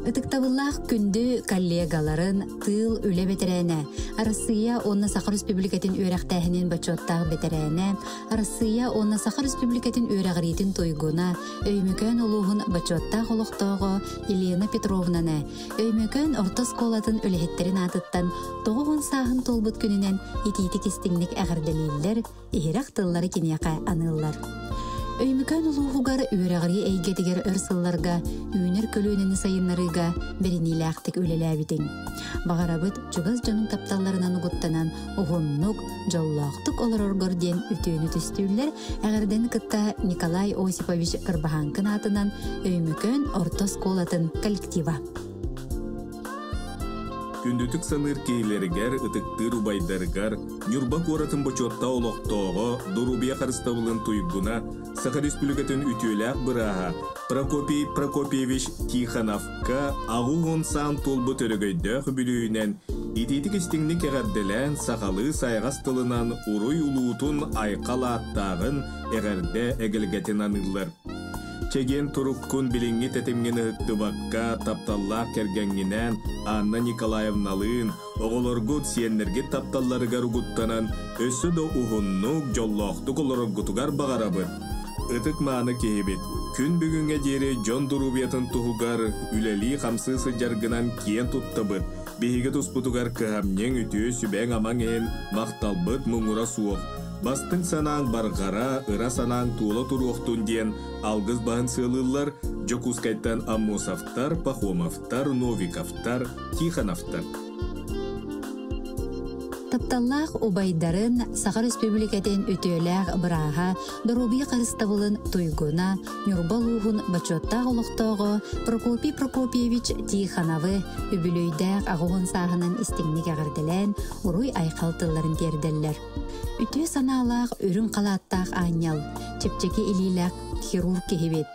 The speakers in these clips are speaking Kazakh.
Ытыктабыллах күндү коллегаларын тыл үле бетерәне, Россия онна Сахар Республикатын өрәхтәһенен бачоттаг бетерәне, Россия онна Сахар Республикатын өрәгритин тойгуна, өймөкөн улугун бачоттаг олуктоого Елена Петровнаны, өймөкөн орта сколатын үлеһеттерин атыттан 9 саахын толбут күнүнен итити кистиңник әгәрдәлилләр, иһирак тыллары кинияка аныллар. Өймөкөн улуугугар үрәгри әйгетигер ырсылларга, үүнер көлүүнүн сайыннарыга бериниләхтик үлеләбитин. Багарабыт чугаз жанын тапталларынан угуттанан угуннук, жоллактык олороргор ден үтүүнү түстүүллер әгәрден кытта Николай Осипович Кырбаһанкын атынан өймөкөн орто сколатын коллектива. Күндүтүк саныр кейлергер, ытыктыр убайдаргар, Нюрба коратын бочотта олоқтоғы, Дурубия қарыстабылын туйгуна, Сахар Республикатын үтүләк бұраға, Прокопий Прокопьевич Тихановка, ағуғын сан толбы төрігөйдіқ бүлүйінен, итетік істіңнік әғарделән сақалы сайғас тылынан уруй улуутун айқала аттағын әғарде әгілгетін анылыр. Чеген туруккун билинги тетемгені ыттыбакка тапталлақ кергенginен Анна Николаевналын оголоргут сиеннерге тапталларыгар угуттанан өссө до угуннук жоллоқтук олорогутугар багарабыт. Ытык мааны кehibit. Күн бүгүнгө жери Жон Дурубиятын тугугар үлели камсысы жаргынан киен туттабыт. Беһиге туспутугар кыһамнең үтүө сүбәң амаң эн макталбыт муңура суох. Бастың санаң барғара, ыра санаң туыла туруқтун ден алгыз бағын сылылар, Жокускайттан Аммосовтар, Пахомовтар, Новиковтар, Тихановтар. Тапталлах убайдарын Сахар Республикатын өтөөләг быраға, Дорубия қарыстабылын туйгуна, Нюрбалуғын бачоттаг олуқтоғы, Прокопий Прокопьевич Тихановы үбілөйдәг ағуғын сағынан истіңнік ағырдылән, уруй айқалтыларын терделлер. Үтө саналақ өрін қалаттақ анял, чепчеке илиләк хирург кehibit.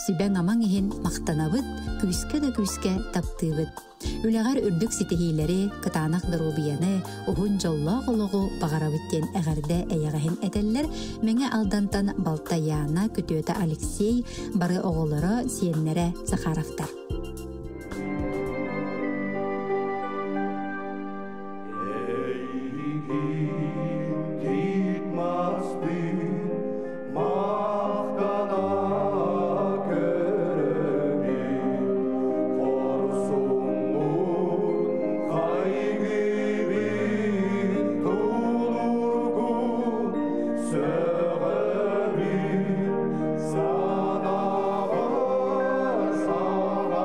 Сүбәң амаң ехен мақтанабыт, күске да күске таптыбыт. Үләгәр үрдік ситехилері кытанақ Дорубияны уғын жоллақ олығы бағарабыттен әғірді әйіғахын әтеллер, мәңе алдантан Балтаяна күтөті Алексей бары оғылары сиеннері Захаровтар. Sana var, sana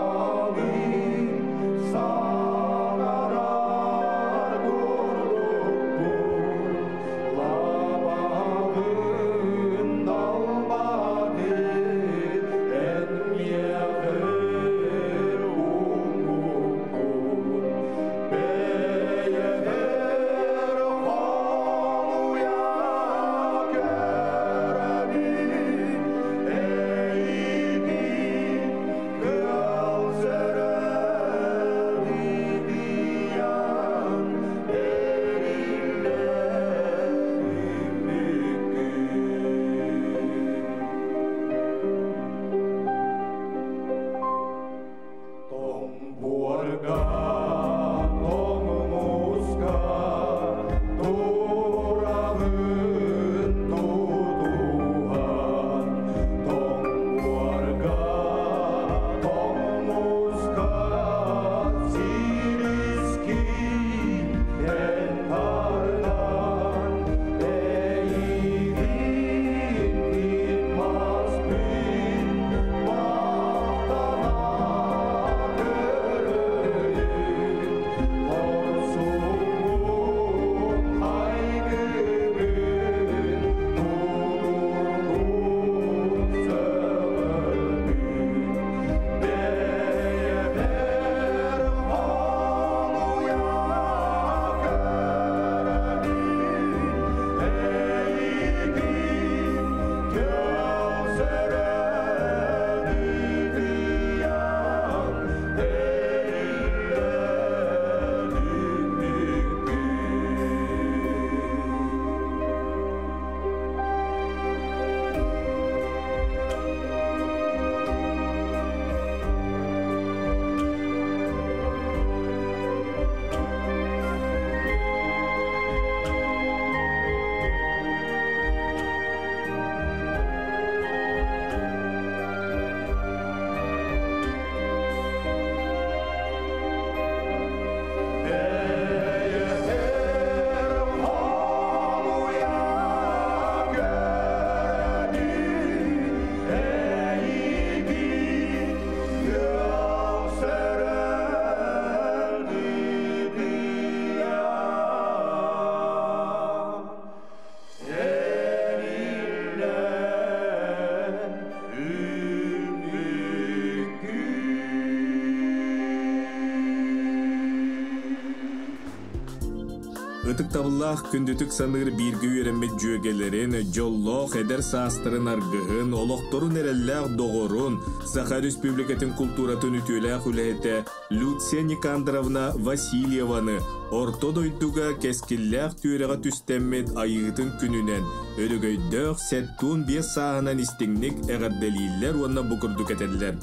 Itık tabıllah kündütük sanır birgi üremet jögelerin, jolloq eder saastırın argıhın, oloqtorun erellaq doğorun, Sakha Respublikatin kulturatın ütüylaq ülehete Lucia Nikandrovna Vasilyevаны orto doyduga keskillaq tüyreğe tüstemmet ayıgıtın gününen, ölügöydöq settun bir sağınan istingnik eğerdeliller ona bukurduk eteller.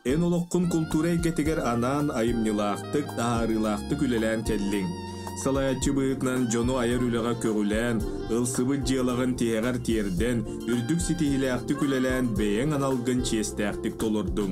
En oloqqun kulturay getiger anan ayımnilaqtık, ağarılaqtık ülelen kellin. Salayatçı bıyıknan jonu ayar üleğe körülen, ılsıbı ciyalağın tiheğer tiyerden, ürdük sitihilaqtık ülelen beyen analgın çestaqtık tolurdun.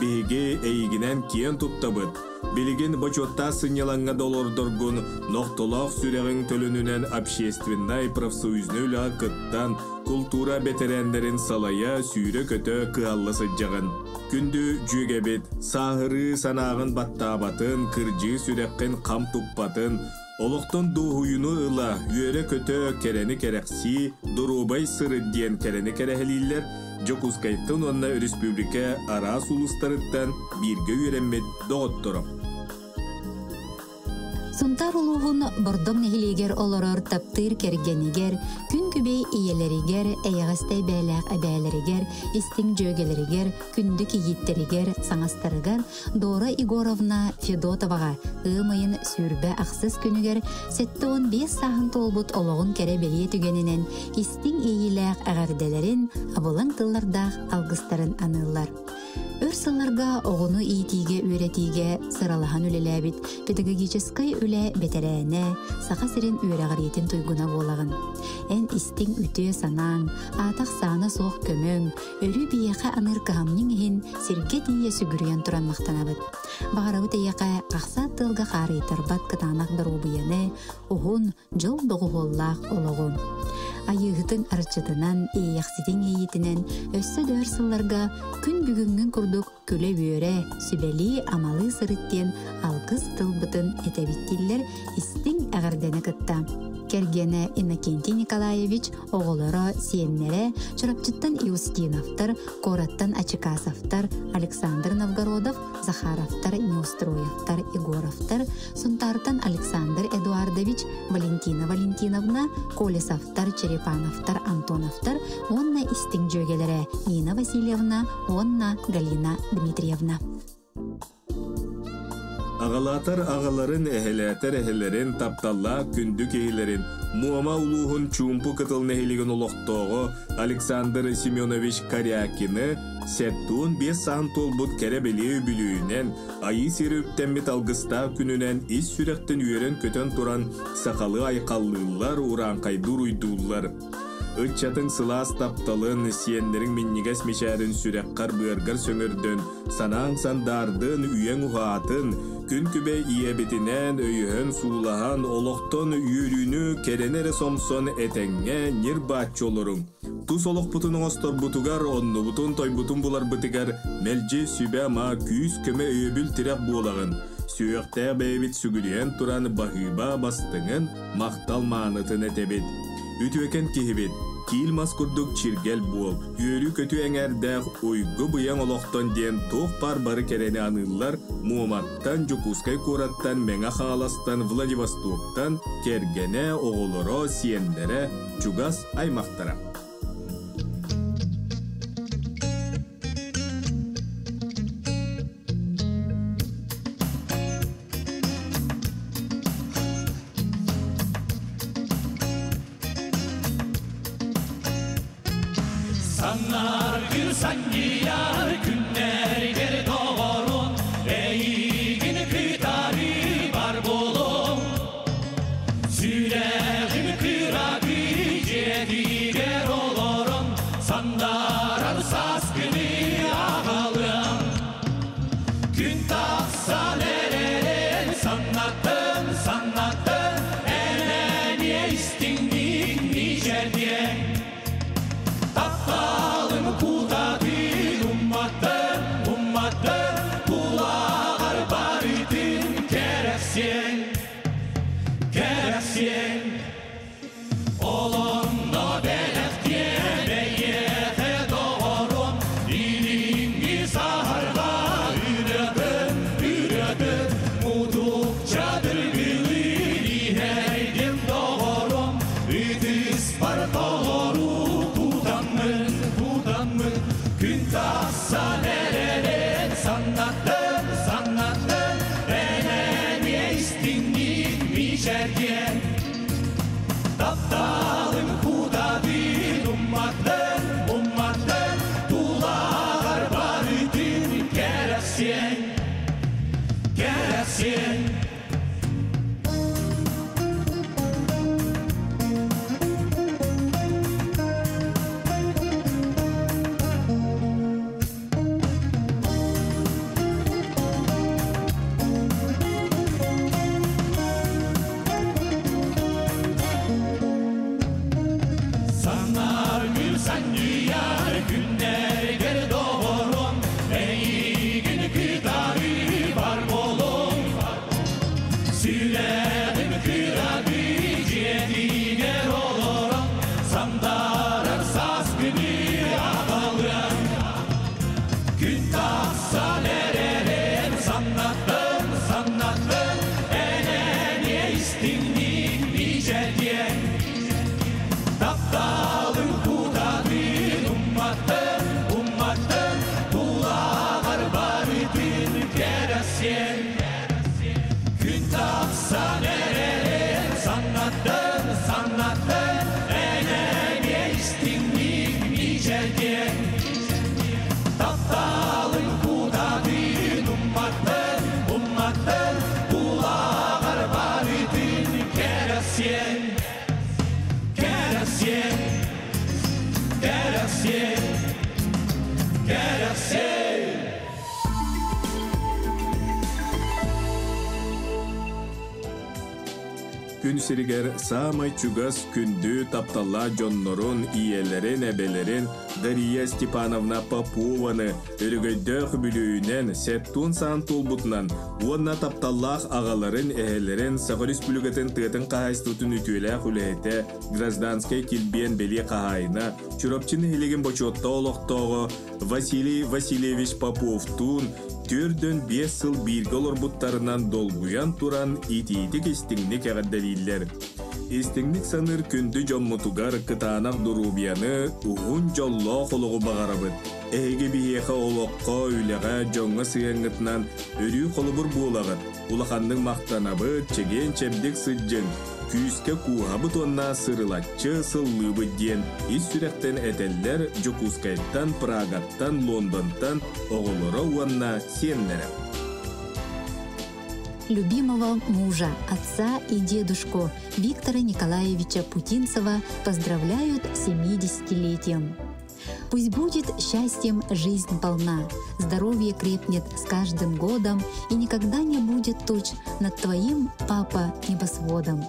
Bihige eyginen kiyen tuttabıt. Bilgin boçotta sınyalanğa dolordurgun, noqtolaq süreğin tölününen общественный профсоюзны kıttan, kultura beterenlerin salaya sүйre kötö kıhallı sıcağın. Kündü cügebet, sahırı sanağın battabatın, kırcı süreqin kam tupbatın, oloqton duhuyunu ıla, üere kötö kereni kereksi, durubay sırı diyen kereni kereheliler, Jokuskaytın onna Respublika aras uluslarıttan birge ürenmet doğutturum. Suntar uluğun bordom nehiliger oloror taptır kergeniger, gün kübey iyeleriger, eyağastay beyleğ ebeleriger, isting jögeleriger, kündük yitteriger, sanastarıgar, Dora Igorovna Fedotovağa, ığmayın sürbe aksız günüger, 7-15 sahın tolbut oloğun kere beliye tügeninen, isting iyileğ ağardelerin, abulan tıllardağ algıstarın anıllar. Örsıllarga oğunu iyitiğe ürettiğe sıralahan ülelebit, pedagogическай üle beterene, sağa sirin üreğariyetin tuyguna bolağın. En isting ütüye sanan, ataq sana soğuk kömön, örü biyeğe anır kahamnin ehin, sirge diye sügürüyen turan maqtanabıt. Bağırabı teyeğe qaqsa tılga qarıytarbat kıtanak darubiyene, oğun jıl doğuhollaq oloğun. Ayıgıtın arçıtınan, eyaksitin eyitinen, össü dörsıllarga gün bügüngün kurduk köle büyöre, sübeli amalı sırıttien alkız tılbıtın etebittiler isting ağırdene kıtta. Kergene Innokenty Nikolaevich oğulları siyenlere çorapçıttan Iustinovtar, Korattan Achikasovtar, Alexander Novgorodov, Zakharovtar, Neustroyevtar, Igorovtar, Suntartan Alexander Eduardovich, Valentina Valentinovna, Kolesovtar, Cherepanovtar, Antonovtar, onna isting jögelere Nina Vasilyevna, onna Galina Dmitrievna. Ağalatar ağaların ehelerin taptalla kündük ehilerin muama uluğun çumpu kıtıl nehiligin oloqtoğu Alexander Semyonovich Karyakini settun 5 sağın tolbut kerebeli öbülüğünen ayı seri üptenmit algısta gününen is sürekten üyeren köten turan sakalı ayqallığılar uran kaydur uydullar. Öççatın sılas taptalın, siyenlerin minniges meşerin sürekkar bırgar söngördün, sanağın sandardın, üyen uhatın, gün kübe iyebetinen, öyühön suğulahan, oloqton yürünü kerenere somson etenge nirbatçolurun. Tus oloq butunun ostor butugar, onnu butun toy butun bular bıtıgar, melce sübe ma küs köme öyöbül tirek buğlağın. Süyökte beyvit sügüleyen turan bahıba bastığın, maqtal manıtın etebet. Ütüeken kihibet, kiil maskurduk çirgel bol, yörü kötü eŋerdäq uygu bıyan oloqton diyen toq barbarı kereni anıllar, Muhammadtan, Jokuskay Korattan, Meŋa Xalastan, Vladivostoktan, kergene, oğuloro, siyenlere, çugas aymaqtara. Sannar gün sanyar günler geri doğurun, eğin kıtarı var bolum. Süreğin kırağı cediger olurum, sandar arsas günü ağalım. Gün tapsa nereden sannattın, sannattın, eneniye istindik nicer diye. Taptalım kudadın ummattın, kulağar barıdın keresyen, keresyen. Olonda belek diye beyete doğurun, dilini saharda üredin, Кересен, кересен. Sanar gülsen dünyar günler geri doğurun. Ey günü kıdarı var bolun. Süledim kıradı cediger olurum. Sandarır saz günü ağalım. Gün taksa nerelem sannattım sannattım. Enene istinlik nice diye. Taptalın kudadın ummattın, ummattın. Kulağır barıdın keresen. Gün tapsa nerelem sannattın, sannattın. Enene istinlik nice diye. Taptalın kudadın ummattın, ummattın. Kulağır barıdın keresen. Keresen, keresen, keresen. Күн сиригер самай чугас күндү тапталла жоннорун, иелерин, эбелерин Дария Степановна Попованы өргөйдөх бүлүүнен сеттун сан тулбутунан уонна тапталлах агаларын, эхелерин Сахар Республикатын тыатын кахайстутун үтүэлэх үлэхете гражданскай килбиен бели кахайна чуропчин хилигин бочотта олохтоого Василий Васильевич Поповтун Түрдөн 5 сыл бирге олорбуттарынан долгуян туран ити-итик истиңник эгаддалиллер. Истиңник саныр күндү жоммутугар кытаанак дурубияны угун жоллоо холугу багарабыт. Эге биеха олокко үлега жоңга сыяңытынан өрүү холубур буулагыт. Улаханның мактанабыт чеген чемдик сыджын. Күйіске куғабыт онна сырылатчы сыллыбы ден ис сүректен әтеллер Жокускайттан, Прагаттан, Лондонтан оғылыры онна сенлері. Любимого мужа, отца и дедушку Виктора Николаевича Путинцева поздравляют с 70-летием. Пусть будет счастьем жизнь полна, здоровье крепнет с каждым годом и никогда не будет туч над твоим, папа, небосводом.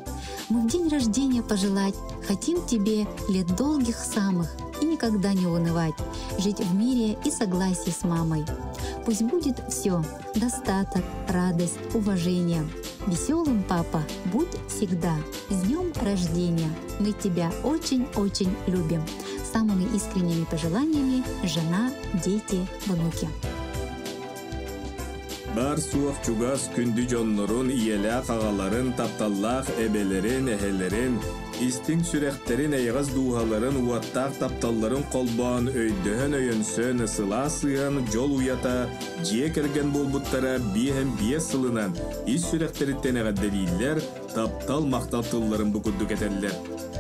Мы в день рождения пожелать хотим тебе лет долгих самых и никогда не унывать, жить в мире и согласии с мамой. Пусть будет все — достаток, радость, уважение. Веселым, папа, будь всегда. С днем рождения! Мы тебя очень-очень любим. С самыми искренними пожеланиями жена, дети, внуки. Бар суақ чугас күнді жоннорун, иеләк ағаларын, тапталлақ эбелерин, эхелерин, истиң сүректерин, айғаз дуғаларын, уаттақ тапталларын қолбан, өйдөһөн өйөнсөн, сыла сыян, жол уята, жие керген болбуттара биэм бие сылынан, ис сүректериттен эгадделииллер, таптал мақталтылларын бүкүрдүк этеллер.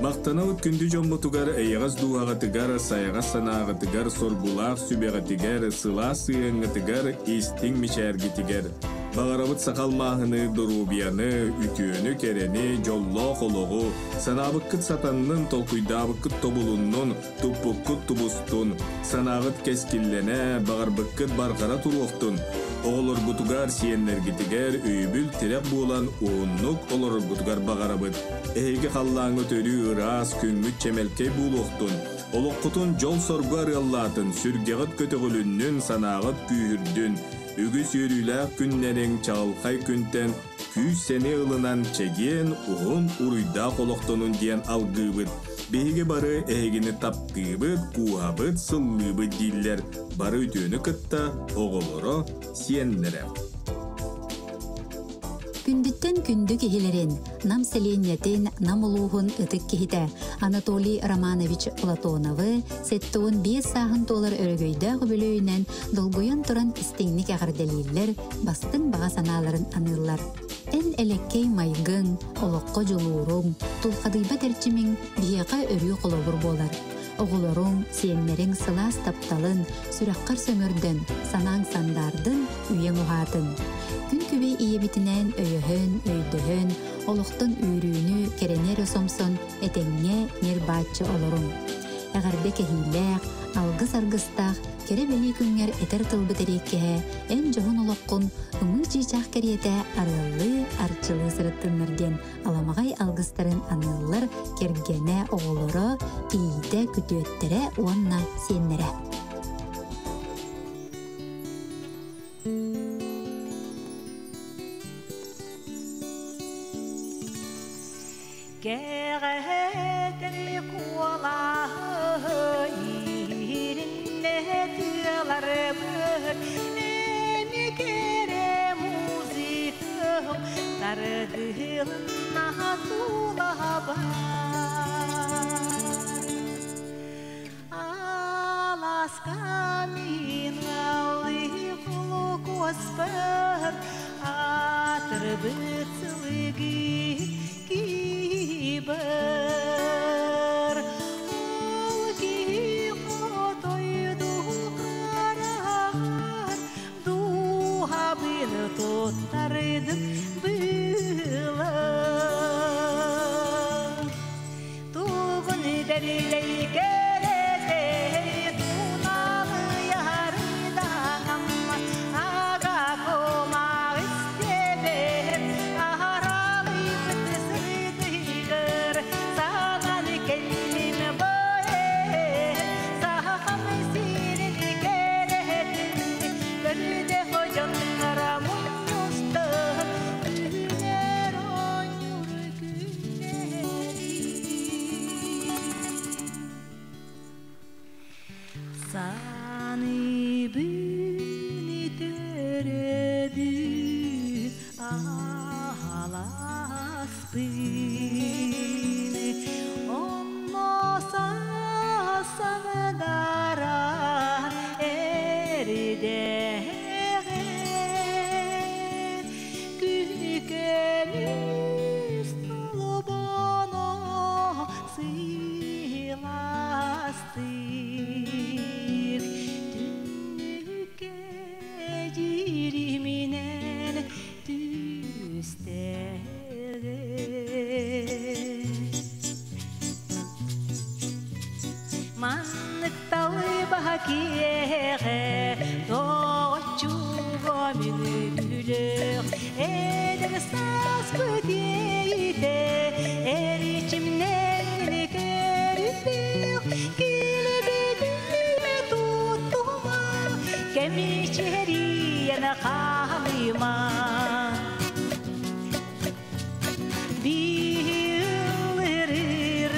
Мақтанабыт күнді жоммутугар, айғаз дуғағатыгар, сайғаз санағатыгар, соргулақ сүбеғатыгар, сыла сыяңғатыгар, истиң мичәргитигер. Бағарабыт сақалмағыны, дұрубияны, үтіөні керені, жолло қолуғу, санабыққыт сатанның толқуйдабыққыт тобулуннун, туппыққыт тубустун, санағыт кескіллене, бағарбыққыт барғара тұруқтун, оғылыр бұтугар сиенлергітігер, өйбіл терек болан оңнық олыр бұтугар бағарабыт. Эйге қаллаңы төрі ырас күнгіт чемелкей бұлуқтун, олыққытын жол соргар яллатын, сүргеғыт көтіғіліннің санағыт күйірдін, үгіс өріләк күннерің чағылқай күнтен, күйс сәне ылынан чеген ұғын ұруйда қолықтының ден алғыбыт. Бейге бары әйгіні таптыбыт, куғабыт, сыллыбыт дейлер, бары өтөні кытта оғылыры сиенлері. Күндүттен күндү кихилерин, нам селеннетин, нам улуғын ытык кихите Анатолий Романович Платоновы сеттуын 5 сағын толар өрөгөйді ғыбілөйінен долгуян туран истеңник ағарделейлер, бастың баға саналарын анылар. Эн элеккей майгын, олыққа жолуырың, тұлқадыйба тәрчімің бияқа өрі қолобыр болар. Oğulorun, siyenlerin sılas taptalın, sürakkar sömürdün, sanang sandardın, üyen uhatın. Gün kübe iyi bitinen öyöhön, öydöhön, oluqtun üyrüğünü kerener osomson, etenge nirbatçı olorum. Eğer kehileq, algыс argыстaq, kere beli künger eter tılbı terekkehe, en johun oloqqun, ımı cicaq keriyete arıllı, arçılı sırıttınlarden alamagay algыстарын anıllar kergene oğulları, iyide kütüettere onna senlere. Geğetli kulağı irinle tığlar bır Nemi kere muzikım Tardığına tulaba Alaska min alıqlı kospar Atır bıtsılıgı kibar ol ki kotoydu karar duha bil tutardı bila tuğun deriyle kerete tunalı yarıda amma aga koma istebe aharalı bıtsırdı sanan kendime boye saham sirini keretin görüde hocanlara munusta günler oynuyor günleri sani beni teredi alas beni onno sanadara eride kükenüz tolbono silastik tünüke ciriminen tüstere manıktalı bakiye doğuçuğa minüler eder sas bödeyde eriçimden kerüpür kilebedime tutuma kemiçeriyene kalima bir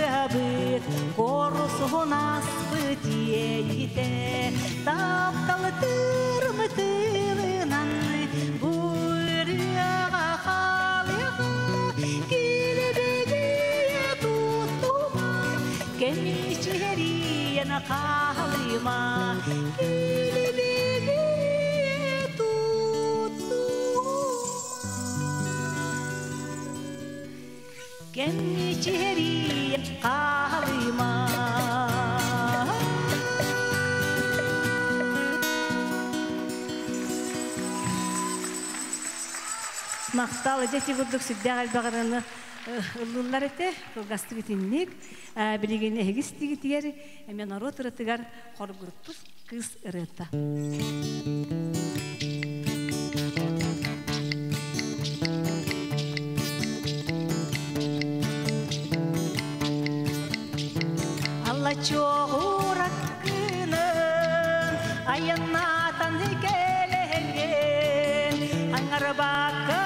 rabıt korusun aspıtiyeyte taptalı tırmıtılınan buraya kalığa kilebediye tutuma kemiçeriyene kalima kilebediye tutuma kemiçeriye kalima Maqtal jeti guduk siddagal bagarana ыллылар эте кылгастыгы тинник билигине хегистиги тиери эмен народ ырытыгар хоргурпус кыз ырыта Алла чоғураккынын айынатан келеген аңарбакка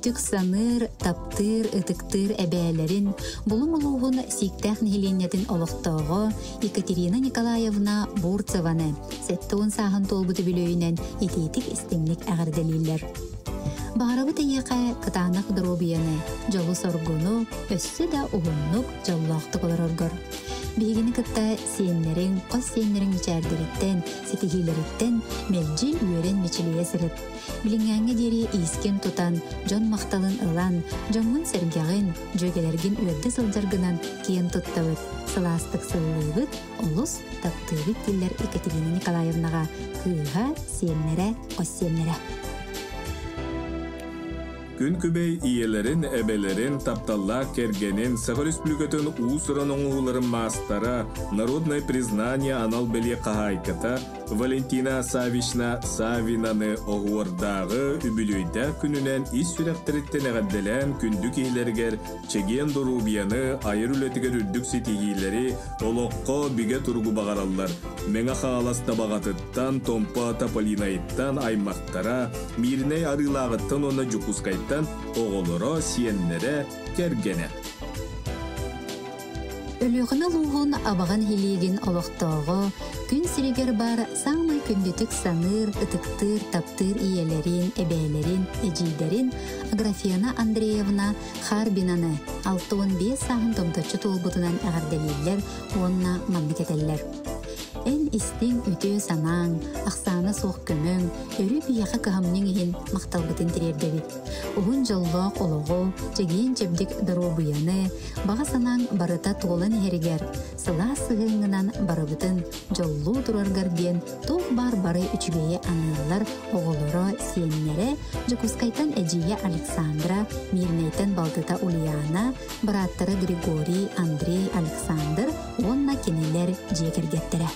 күндүтүк саныр, таптыр, ытыктыр эбээлерин булум улугун сиктах нихиленетин олохтоого Екатерина Николаевна Бурцеваны сеттуун саахын толбуту билөйүнен ититик истемник агырделилер. Бағарабы тәйеқә кытанақ дробияны, жолу соргуну, өссі да уғыннук жоллақты қоларыргыр. Бейгіні кытта сиенлерин, қос сиенлерин мечәрдеріттен, сетихилеріттен, мәлжіл үйерен мечілие сіріп. Білінгәңі дері искен тұтан, жон мақталын ылан, жоңын сәргеғін, жөгелерген үйерді сылжаргынан кейін тұттауыт. Сыластық сыллығыт, олыс таптығыт диллер Екатерина Николаевнаға кыыға сиенлері, қос сиенлері. Күн күбей иелерин, эбелерин, тапталла кергенин, Сахар Республикатын уусыран оңуыларын маастара, народное признание анал беле қағайката, Валентина Савична Савинаны оғуырдағы үбілүйді күнінен ис сүрәқтеріттен әғадделен күндік ейлергер, чеген дұрубияны, айыр үлетігер үрдік сетігейлері, олыққо биге тұрғы бағаралар. Меңа қағаласта бағатыттан, томпа таполинайттан аймақтара, мирней арылағыттан оны жүкускайттан оғылыра сиенлері кергені. Өліғіні луғын абаған хилеген олықтағы, күн сирегер бар саңмай күндетік саныр, ытықтыр, таптыр иелерин, эбээлерин, эжидерин Аграфена Андреевна Харбинаны 6-15 сағын томточу толбутынан әғарделелер, онна мамлекетелер. Эн истин үтө санаң, ақсаны соқ көмөң, өрі бияқы кығамның ехін мақталбытын тірердебит. Уғын жоллоқ олығы, жеген жебдік дұробыяны, баға санаң барыта толын ерігер, сыла сығыңынан барыбытын жоллу тұрарғар ден тоқ бар-бары үчігейе анылар оғылыры сиеннері, жүкускайтан әжие Александра, Мирнейтен Балтыта Ульяна, бараттары Григорий, Андрей, Александр, онна кенелер жекергеттері.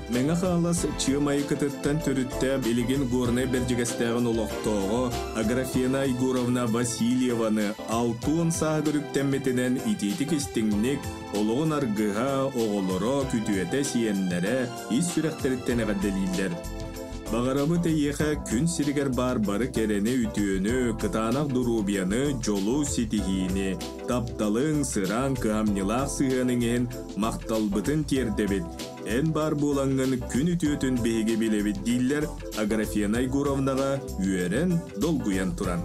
Меңа қағалас чымай кытыттан түрітті білеген горны бәржігістәғін олықтоғы Аграфена Егоровна Васильеваны 6 сағы үріктенметінен итетік істіңнік олығын арғыға оғылыры күтуеті сиенлері ис сүрәқтеріттен әғадделейлер. Бағарабы тәйеқі күн сиргер бар-бары керені үтіөні, кытанақ дұрубияны, жолу сетихini, тапталың сыраң кығамнилақ сығаныңен мақталбытын тердебет. Эн бар болаңын күн үтіөтін бейге білебет дейлер Аграфена Егоровнаға үйерен долгуян тұран.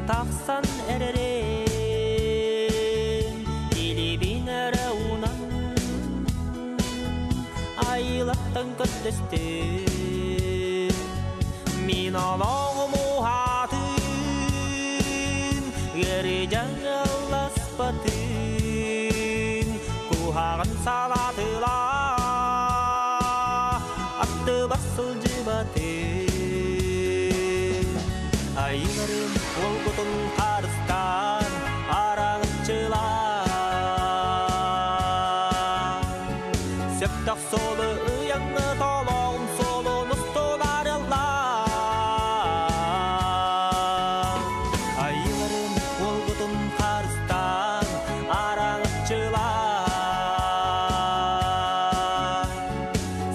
Taqsan ereren Dilibin araunan Aylattan köttesten Min alağım uhatın Gereceğin allaspatın Kuhağın salatıla Attı basılcı batın Aylarım olgutun karıstan arağıtçılar Septak solu ıyangı tolağım solunuz tolarılar Aylarım olgutun karıstan arağıtçılar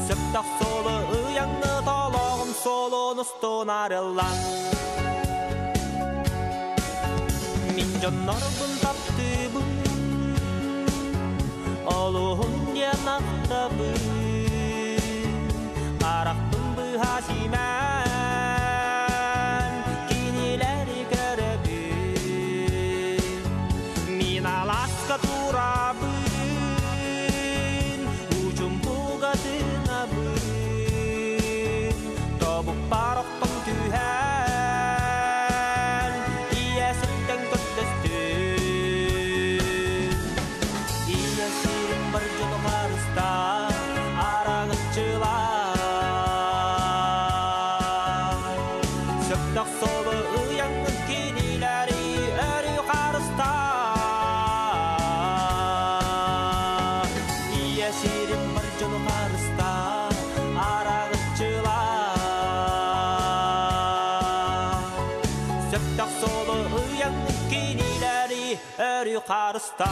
Septak solu ıyangı tolağım solunuz tolarılar Canlarımın taptıbın Oluğun yanaktabın Araktın bu hasimen Kinileri görebin Min alaska turabın Ucum bugadın abın Tobuk paroktun tühen yukarıstan.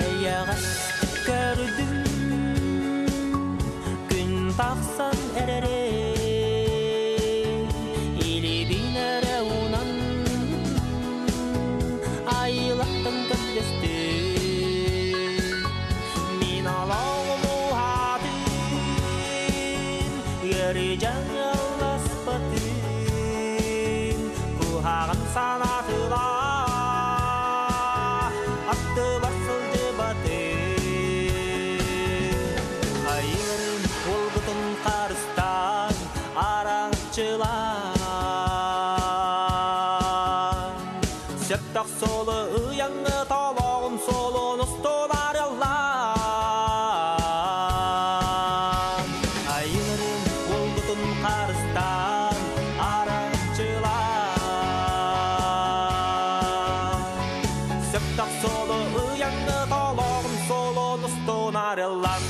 Eyağas gördüm gün taksan erere ili binere unan ayılaktan köpdesti min alağımı hadin yarıcan yallas batin kuhağın sanatılar attı basıldı batın ayırın olgutun karıstan arangçılar septak solu ıyanı talağım solun ustolar yallan ayırın olgutun karıstan arangçılar septak solu ıyanı talağım solun ustolar yallan.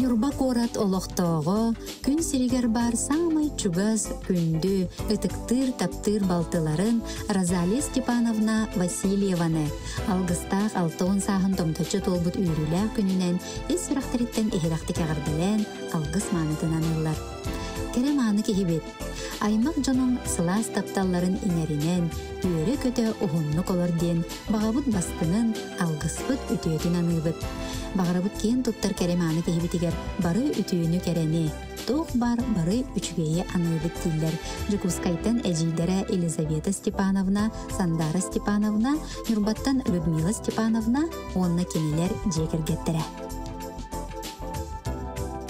Нюрба корат олохтоого күн сиригер бар самай чугас күндү ытыктыр таптыр балтыларын Розалия Степановна Васильеваны алгыстаах 6 саахын томточу толбут үйрүлээх күнүнен эс сурахтариттен эхирахты кагардылен алгыс маанытынан ыллар. Кере мааны кихибит. Аймак жонун сылаас тапталларын инеринен үйрө көтө ухуннук олор диен багабыт бастынын алгыспыт үтүөтүн аныыбыт. Бағарабыт кейін туттар кәреманы кехибитигер бары үтүйіні кәрәне. Тоқ бар бары үчігейі аныбыт дейілер. Жукускайтан әжейдері Елизавета Степановна, Сандара Степановна, Нюрбаттан Людмила Степановна, онна кенелер жекергеттірі.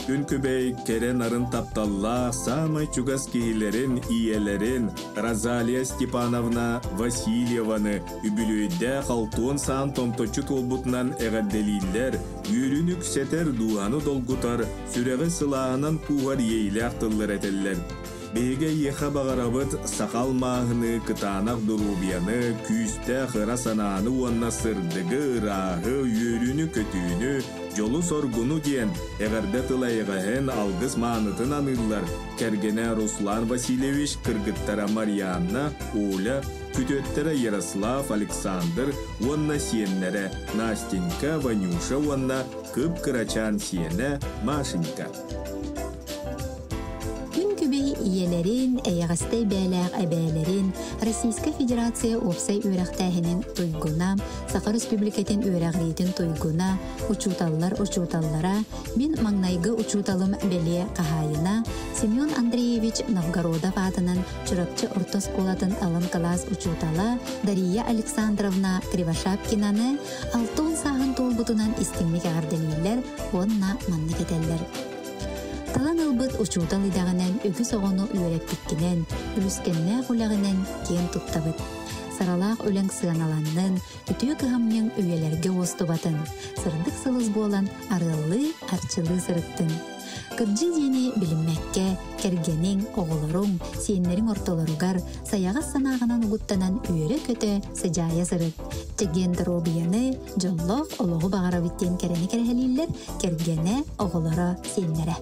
Күн күбей керен арын тапталла самай чугас кейлерин иелерин Розалия Степановна Васильеваны үбүлүйдә қалтуын саан томточу толбутынан әғадделилер үйрүнүк сетер дуаны долгутар сүрегі сылағынан пуғар ейлі ақтылыр әтеллер. Беге еха бағарабыт сақал мағыны кытанақ дұрубияны күйісті қыра сананы уанна сырдығы рағы үйрүнү көтүйіні жолу соргуну диен эгарда тылайығын алгыс маанытын аныллар. Кергене Руслан Васильевич, кыргыттара Марьянна, Оля, күтөттері Ярослав, Александр, уанна сиеннері Настенька, Ванюша, уанна кып-кырачан сиене Машенька. Iyelerin, eyagastai bəlaq əbələrin Российская Федерация Опсай Үйрəqtəhinin tuyguna, Saqa Respublikatin Үйрəqritin tuyguna, uçutallara, min mağnayğı uçutalım bəliyə qahayına, Semyon Andreevich Novgorodov adının Çırapçı Orta Skolatın alın kalas uçutala, Dariya Aleksandrovna Krivashapkinanı 6 sağın tolbutunan istimlik ağırdeliyler, onna manlık edeller. Talan ılbıt uçutal idağının ögü soğunu üyereptikkinen, ülüskenne kulağının ken tuttabıt. Saralaq ölen sığanalanın, ütüyü kıhamnın üyelerge ostubatın. Sırdık sılız bolan arıllı, arçılı sırıttın. Kırcı diyeni bilinmekke, kergenin, oğulurun, siyenlerin ortalarıgar, sayağız sanağынан uguttanan üyere kötü sıcaya sırıt. Çegen drobiyanı, jolloq oluğu bağara bitten kereni kerheliller, kergene, oğulara, siyenlere.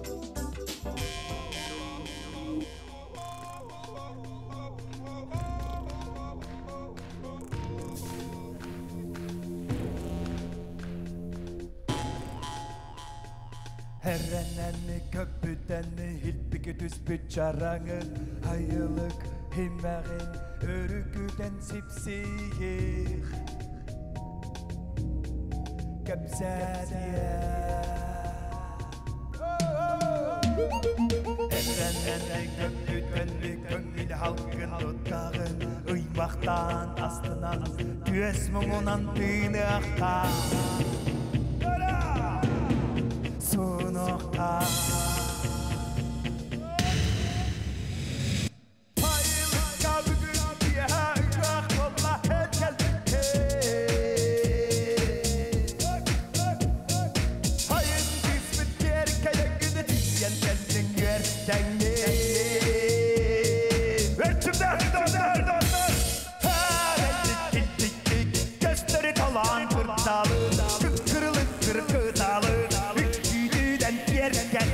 Herrenenni köpütenni hilpiki tüspüt çarangı hayılık himmeğin örüküden sipsiyik köpsediye Herrenenni köpütenni köngil halkın tuttağın ıymaqtan astından tües muğunan tüyünü aktar Sunokta Hayırlık kalbim diye ıkrak kolla herkes Hayırlık Gösteri talan kırtalı, kırılık kırkıtalı, üstüden yer geldi.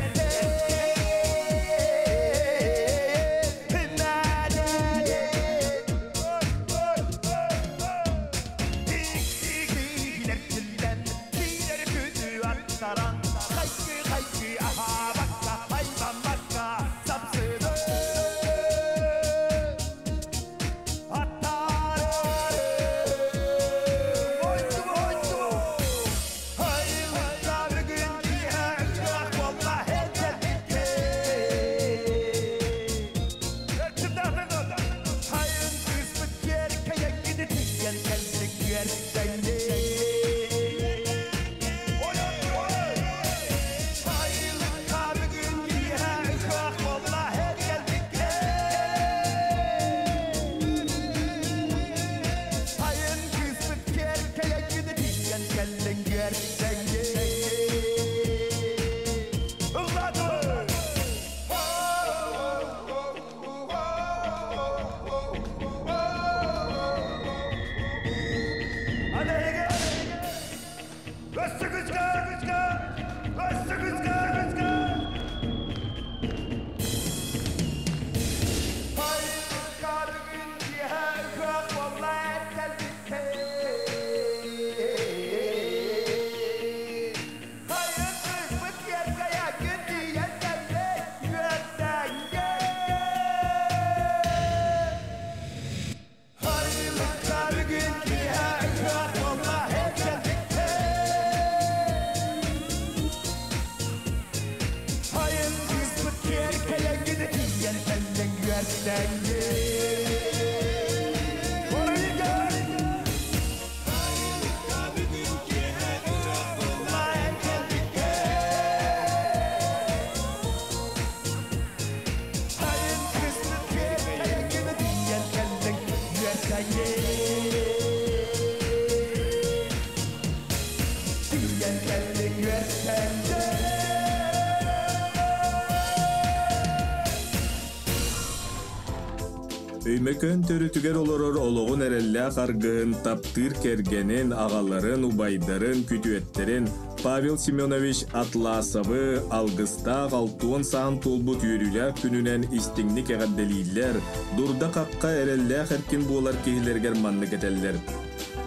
Өймекön төрүтүгер олорор ологун эреллээх аргыын таптыыр кергенин агаларын убайдарын күтүеттерин Павел Семенович Атласовы алгыстаах алтуон саан толбут үйрүлээх күнүнен истиңник эгадделииллер дурда какка эреллээх эркин буолар киһилергер манны кетеллер.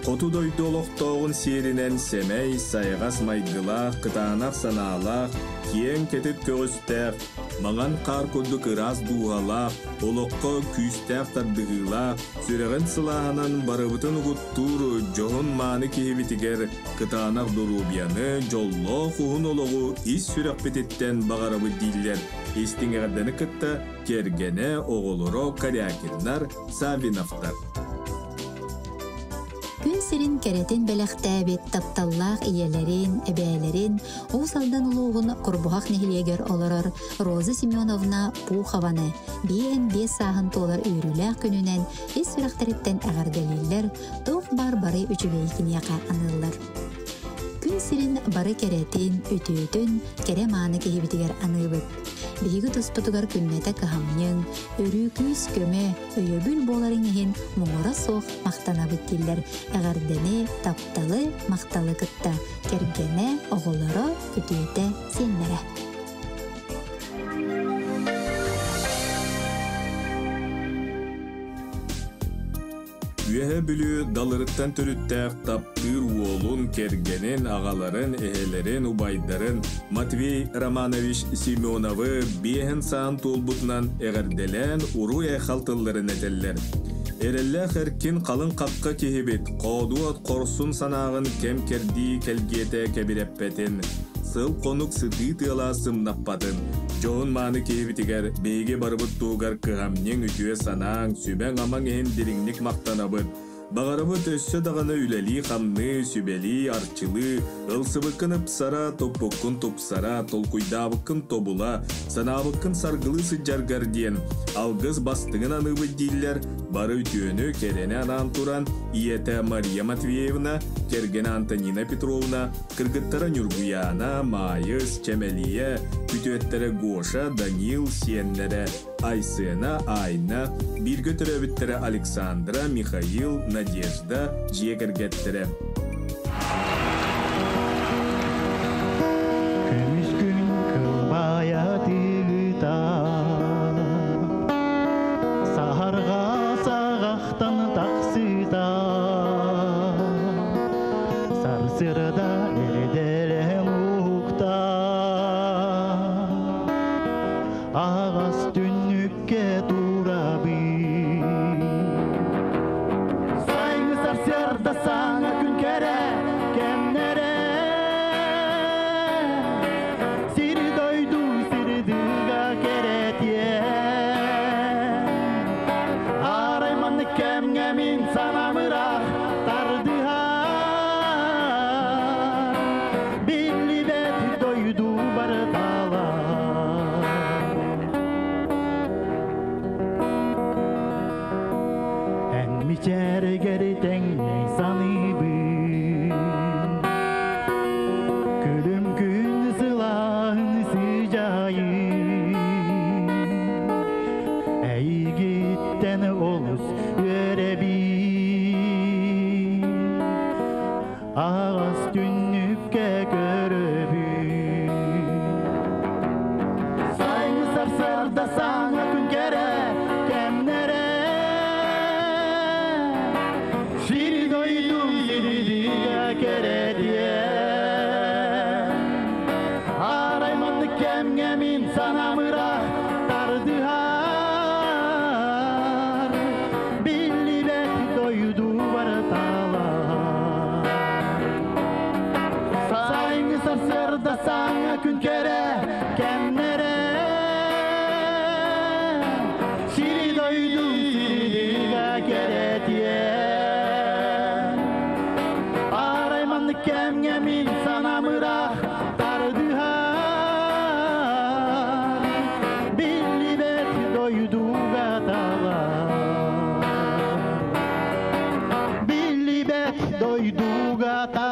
Коту дойду олохтоогун сиеринен семей, сайгас майгылаах, кытаанах санаалаах, киен кетит көгөстээх, маңан қар көрдік ырас дуғалақ, олыққа күйістәқ тардығылақ, сүреген сылағынан барыбытын ұғыттур жоғын маны кейбітігер кытанақ дұрубияны жолло құғын олығы ис сүрек бететтен бағарабы дейлер. Естің әғаданы кітті кергене оғылыро карякиннар Савиновтар. Күн сирин керетин белэхтээбит тапталлаах иелерин, эбээлерин, оусалдан улуугун курбухак нехилиэгер олорор Роза Семеновна Пухованы биэн бес сааһын толар үйрүлээх күнүнен эс сүрэхтериттен äгэрделииллер тоох бар-бары үчүбэйкиниэхэ аныллар. Күн сирин бары керетин, үтүүтүн, кере мааны киһибитигер аныбыт. Биһиги туспутугар күннете кыһамньыҥ, өрүү күүс көмө, өйөбүл буоларың иһин моҥора суох мактанабыт диллер. Эҕэрдэни тапталы, макталы кытта, кергене оҕолоро күтүөтэ сиэннэрэ. Үеһе бүлү далырыттан төрүттәэх таптыыр уолун кергенин агаларын, эһелерин, убайдарын Матвей Романович Семеновы биэһин саан толбутунан эҕэрделэн уру эхалтылларын этеллер. Эреллээх эркин қалын қаққа киһибит, коодуот корсун санаагын кем кердии келгиэте кебиреппетин, сыл конук сытыы тыала сымнаппатын, жоон мааны киһибитигер бейге барыбыт туугар кыһамньыҥ үтүө санааң сүбэң амаң эһин дириңник мактанабыт. Бағарабыт өссө дағаны үлели, хамны, сүбели, арчылы, ылсыбыккын ыпсара, топпоккун топсара, толкуйдабыккын тобула, санабыккын саргылы сыджаргар диен, алгыз бастыңын аныбы дейлер, бары үтүөнү керене анан туран, иете Мария Матвеевна, кергене Антонина Петровна, кыргыттара Нюргуяна, Майыс, Чемелия, күтүөттері Гоша, Данил, Сиеннере, Айсена, Айна, бирге төрөбүттері Александра, Михаил, Надежда, жиегергеттері. Күміс күн кылбая тилита, сахарға сағақтан тақсыта, сарсырда ерделем уқта, ағас түннікке турабы. Сайғы сарсырда саңа күн кере, кемнере, min sanamırak tardıhar billi beti doydu bardalar en miçer geriten sanıbın külüm gün sılahın sıcayın ey gitten oluz ağız tünlükке görübün Saygı sarsarda sana gün kere kemlere Şiri doydum şiridiğe kere diye Araymanlık kemgemin sana mırak tardıhar Billi beti doydu vartalar Saygı sarsırda sana gün kere kemlere Şiri doydum şiridiğe kere diye Araymanlık kemgemin sana mırak tardıhar Billi beti doydu gatalar Billi beti doydu gatalar